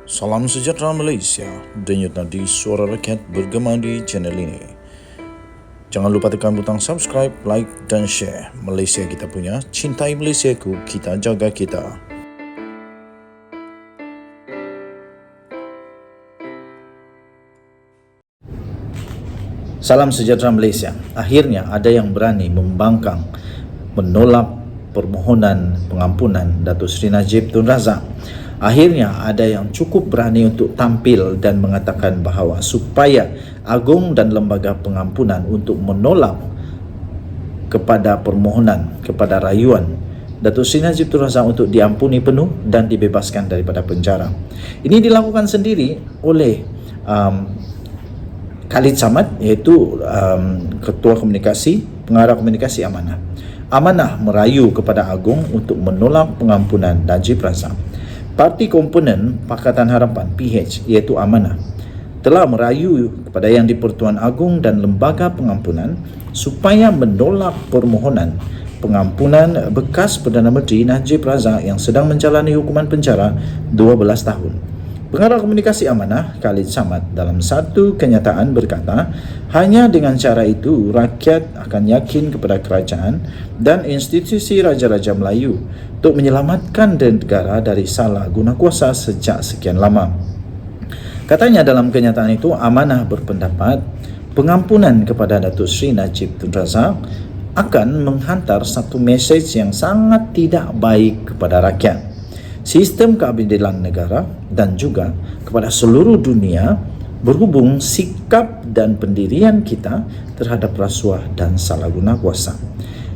Salam sejahtera Malaysia, denyut nadi suara rakyat bergema di channel ini. Jangan lupa tekan butang subscribe, like dan share. Malaysia kita punya, cintai Malaysiaku, kita jaga kita. Salam sejahtera Malaysia. Akhirnya ada yang berani membangkang, menolak permohonan pengampunan Datuk Seri Najib Tun Razak. Akhirnya ada yang cukup berani untuk tampil dan mengatakan bahawa supaya Agung dan Lembaga Pengampunan untuk menolak kepada permohonan, kepada rayuan Datuk Seri Najib Tun Razak untuk diampuni penuh dan dibebaskan daripada penjara. Ini dilakukan sendiri oleh Khalid Samad, iaitu Ketua Komunikasi, Pengarah Komunikasi Amanah. Amanah merayu kepada Agung untuk menolak pengampunan Najib Razak. Parti komponen Pakatan Harapan PH, iaitu Amanah, telah merayu kepada Yang di-Pertuan Agong dan Lembaga Pengampunan supaya menolak permohonan pengampunan bekas Perdana Menteri Najib Razak yang sedang menjalani hukuman penjara 12 tahun. Pengarah Komunikasi Amanah Khalid Samad dalam satu kenyataan berkata, hanya dengan cara itu rakyat akan yakin kepada kerajaan dan institusi Raja-Raja Melayu untuk menyelamatkan negara dari salah guna kuasa sejak sekian lama. Katanya dalam kenyataan itu, Amanah berpendapat pengampunan kepada Datuk Seri Najib Tun Razak akan menghantar satu mesej yang sangat tidak baik kepada rakyat, sistem keadilan negara dan juga kepada seluruh dunia berhubung sikap dan pendirian kita terhadap rasuah dan salah guna kuasa.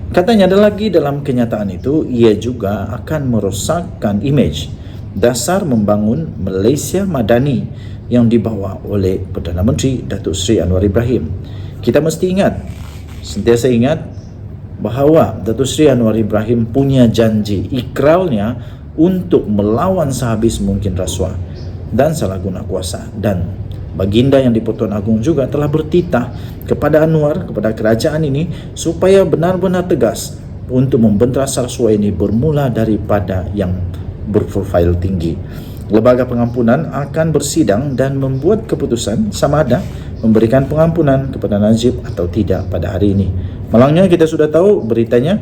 Katanya ada lagi dalam kenyataan itu, ia juga akan merosakkan imej dasar membangun Malaysia Madani yang dibawa oleh Perdana Menteri Datuk Seri Anwar Ibrahim. Kita mesti ingat, sentiasa ingat bahawa Datuk Seri Anwar Ibrahim punya janji, ikrarnya untuk melawan sehabis mungkin rasuah dan salah guna kuasa, dan Baginda Yang di-Pertuan Agong juga telah bertitah kepada Anwar, kepada kerajaan ini supaya benar-benar tegas untuk membentas rasuah ini bermula daripada yang berprofil tinggi. Lembaga Pengampunan akan bersidang dan membuat keputusan sama ada memberikan pengampunan kepada Najib atau tidak pada hari ini. Malangnya kita sudah tahu beritanya,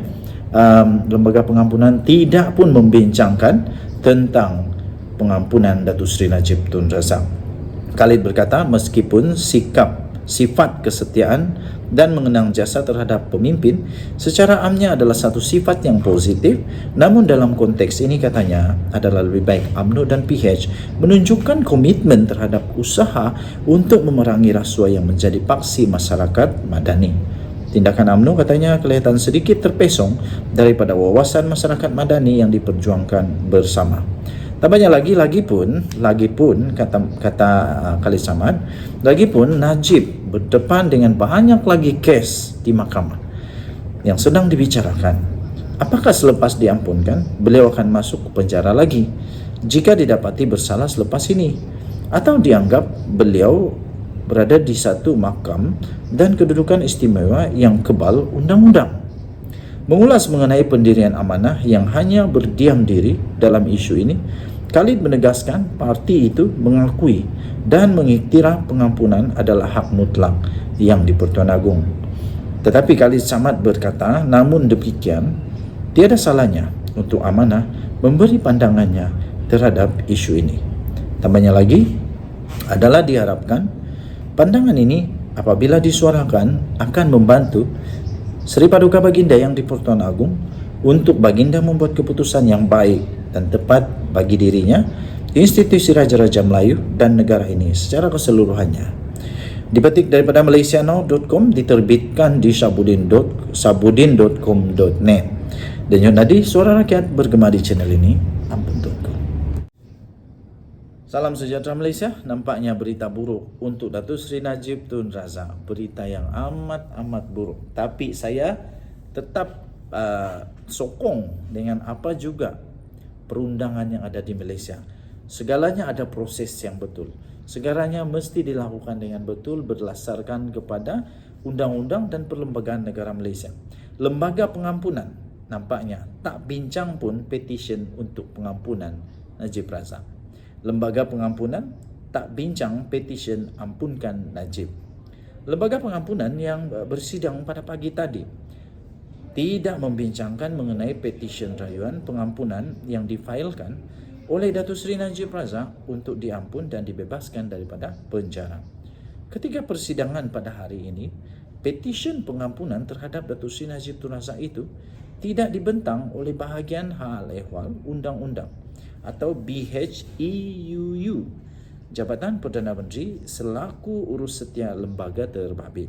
Lembaga Pengampunan tidak pun membincangkan tentang pengampunan Datuk Seri Najib Tun Razak. Khalid berkata, meskipun sifat kesetiaan dan mengenang jasa terhadap pemimpin secara amnya adalah satu sifat yang positif, namun dalam konteks ini katanya adalah lebih baik UMNO dan PH menunjukkan komitmen terhadap usaha untuk memerangi rasuah yang menjadi paksi masyarakat madani. Tindakan UMNO katanya kelihatan sedikit terpesong daripada wawasan masyarakat madani yang diperjuangkan bersama. Tambahnya lagi pun kata Khalid Samad, lagipun Najib berdepan dengan banyak lagi kes di mahkamah yang sedang dibicarakan. Apakah selepas diampunkan beliau akan masuk ke penjara lagi jika didapati bersalah selepas ini, atau dianggap beliau berada di satu makam dan kedudukan istimewa yang kebal undang-undang? Mengulas mengenai pendirian Amanah yang hanya berdiam diri dalam isu ini, Khalid menegaskan parti itu mengakui dan mengiktiraf pengampunan adalah hak mutlak Yang di-Pertuan Agong. Tetapi Khalid Samad berkata, namun demikian tiada salahnya untuk Amanah memberi pandangannya terhadap isu ini. Tambahnya lagi adalah diharapkan pandangan ini apabila disuarakan akan membantu Seri Paduka Baginda Yang di-Pertuan Agong untuk Baginda membuat keputusan yang baik dan tepat bagi dirinya, institusi Raja-Raja Melayu dan negara ini secara keseluruhannya. Dipetik daripada malaysianow.com, diterbitkan di sabudin.com.net. Denyut nadi suara rakyat bergema di channel ini. Ampun Tuanku. Salam sejahtera Malaysia. Nampaknya berita buruk untuk Datuk Seri Najib Tun Razak, berita yang amat buruk. Tapi saya tetap sokong dengan apa juga perundangan yang ada di Malaysia. Segalanya ada proses yang betul. Segalanya mesti dilakukan dengan betul berdasarkan kepada undang-undang dan perlembagaan negara Malaysia. Lembaga Pengampunan nampaknya tak bincang pun petisyen untuk pengampunan Najib Razak. Lembaga pengampunan tak bincang petisyen ampunkan Najib. Lembaga pengampunan yang bersidang pada pagi tadi tidak membincangkan mengenai petisyen rayuan pengampunan yang difailkan oleh Datuk Seri Najib Razak untuk diampun dan dibebaskan daripada penjara. Ketika persidangan pada hari ini, petisyen pengampunan terhadap Datuk Seri Najib Tun Razak itu tidak dibentang oleh bahagian hal ehwal undang-undang atau BHEUU, Jabatan Perdana Menteri selaku urus setia lembaga terbabit.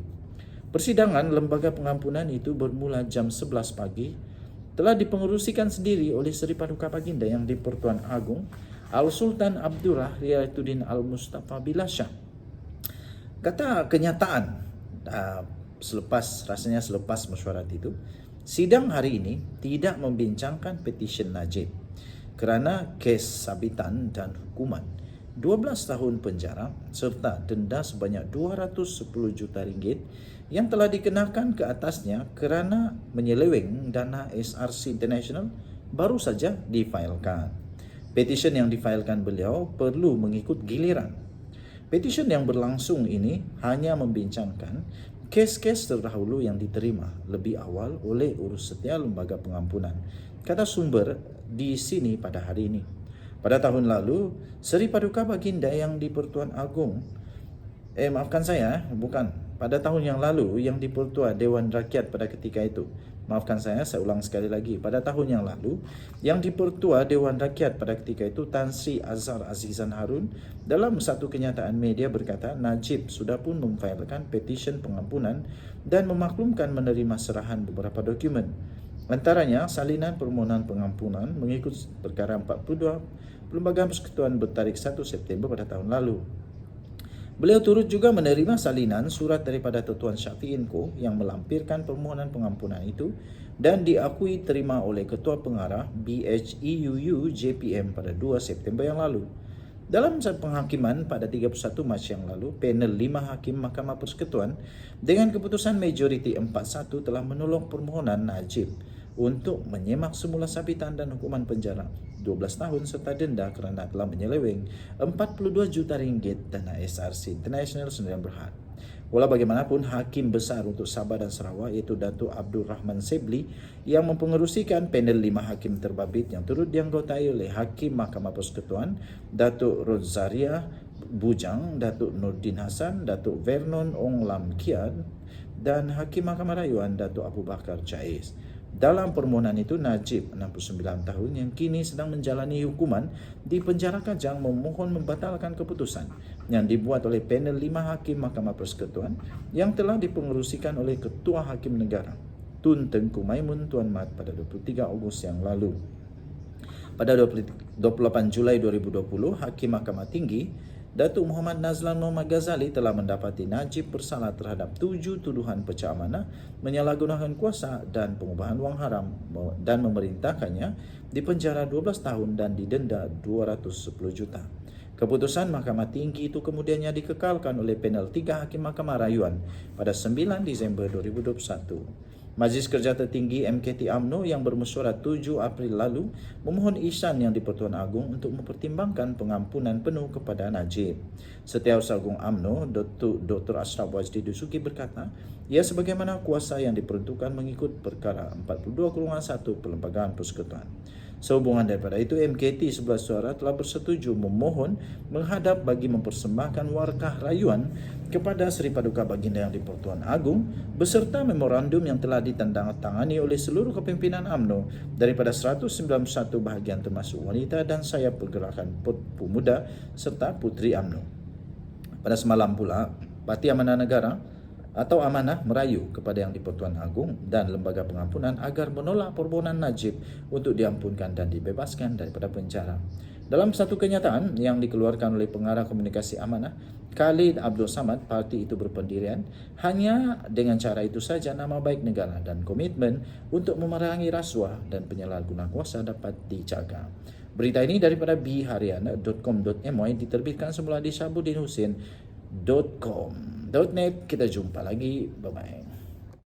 Persidangan lembaga pengampunan itu bermula jam 11 pagi telah dipengerusikan sendiri oleh Seri Paduka Baginda Yang di-Pertuan Agong Al-Sultan Abdullah Riayatuddin Al-Mustafa Bilasha. Kata kenyataan selepas mesyuarat itu, sidang hari ini tidak membincangkan petisyen Najib kerana kes sabitan dan hukuman 12 tahun penjara serta denda sebanyak 210 juta ringgit yang telah dikenakan ke atasnya kerana menyeleweng dana SRC International baru saja difailkan. Petisyen yang difailkan beliau perlu mengikut giliran. Petisyen yang berlangsung ini hanya membincangkan kes-kes terdahulu yang diterima lebih awal oleh urus setia lembaga pengampunan, kata sumber di sini pada hari ini. Pada tahun lalu, Seri Paduka Baginda Yang di-Pertuan Agong pada tahun yang lalu yang di-Pertua Dewan Rakyat pada ketika itu. Saya ulang sekali lagi. Pada tahun yang lalu, yang di-Pertua Dewan Rakyat pada ketika itu, Tan Sri Azhar Azizan Harun dalam satu kenyataan media berkata, Najib sudah pun memfailkan petisyen pengampunan dan memaklumkan menerima serahan beberapa dokumen. Antaranya salinan permohonan pengampunan mengikut perkara 42 Perlembagaan Persekutuan bertarikh 1 September pada tahun lalu. Beliau turut juga menerima salinan surat daripada Tuan Syafi'in Ko yang melampirkan permohonan pengampunan itu dan diakui terima oleh Ketua Pengarah BHEUU JPM pada 2 September yang lalu. Dalam penghakiman pada 31 Mac yang lalu, panel 5 hakim Mahkamah Persekutuan dengan keputusan majoriti 4-1 telah menolak permohonan Najib untuk menyemak semula sabitan dan hukuman penjara 12 tahun serta denda kerana telah menyeleweng 42 juta ringgit dana SRC International Sdn Bhd. Walau bagaimanapun, Hakim Besar untuk Sabah dan Sarawak iaitu Datuk Abdul Rahman Sebli yang mempengerusikan panel 5 hakim terbabit yang turut dianggotai oleh Hakim Mahkamah Persekutuan Datuk Rozaria Bujang, Datuk Nordin Hassan, Datuk Vernon Ong Lam Kian dan Hakim Mahkamah Rayuan Datuk Abu Bakar Jais. Dalam permohonan itu, Najib, 69 tahun, yang kini sedang menjalani hukuman di penjara Kajang memohon membatalkan keputusan yang dibuat oleh panel 5 hakim Mahkamah Persekutuan yang telah dipengerusikan oleh Ketua Hakim Negara Tun Tengku Maimun Tuan Mat pada 23 Ogos yang lalu. Pada 28 Julai 2020, Hakim Mahkamah Tinggi Datuk Muhammad Nazlan Muhammad Ghazali telah mendapati Najib bersalah terhadap 7 tuduhan pecah amanah, menyalahgunakan kuasa dan pengubahan wang haram dan memerintahkannya dipenjara 12 tahun dan didenda 210 juta. Keputusan Mahkamah Tinggi itu kemudiannya dikekalkan oleh panel 3 Hakim Mahkamah Rayuan pada 9 Disember 2021. Majlis Kerja Tertinggi MKT UMNO yang bermesyuarat 7 April lalu memohon Ihsan Yang di-Pertuan Agong untuk mempertimbangkan pengampunan penuh kepada Najib. Setiausaha Agung UMNO, Dr. Ashraf Wajdi Dusuki berkata, ia sebagaimana kuasa yang diperuntukkan mengikut perkara 42/1 Perlembagaan Persekutuan. Sehubungan daripada itu, MKT 11 suara telah bersetuju memohon menghadap bagi mempersembahkan warkah rayuan kepada Seri Paduka Baginda Yang di-Pertuan Agong beserta memorandum yang telah ditandatangani oleh seluruh kepimpinan UMNO daripada 191 bahagian termasuk wanita dan sayap pergerakan pemuda serta puteri UMNO. Pada semalam pula, Parti Amanah Negara atau Amanah merayu kepada Yang di-Pertuan Agong dan Lembaga Pengampunan agar menolak permohonan Najib untuk diampunkan dan dibebaskan daripada penjara. Dalam satu kenyataan yang dikeluarkan oleh Pengarah Komunikasi Amanah, Khalid Abdul Samad, parti itu berpendirian hanya dengan cara itu saja nama baik negara dan komitmen untuk memerangi rasuah dan penyalahgunaan kuasa dapat dijaga. Berita ini daripada bharian.com.my diterbitkan semula di Syabuddin Hussein.com.net. Kita jumpa lagi. Bye-bye.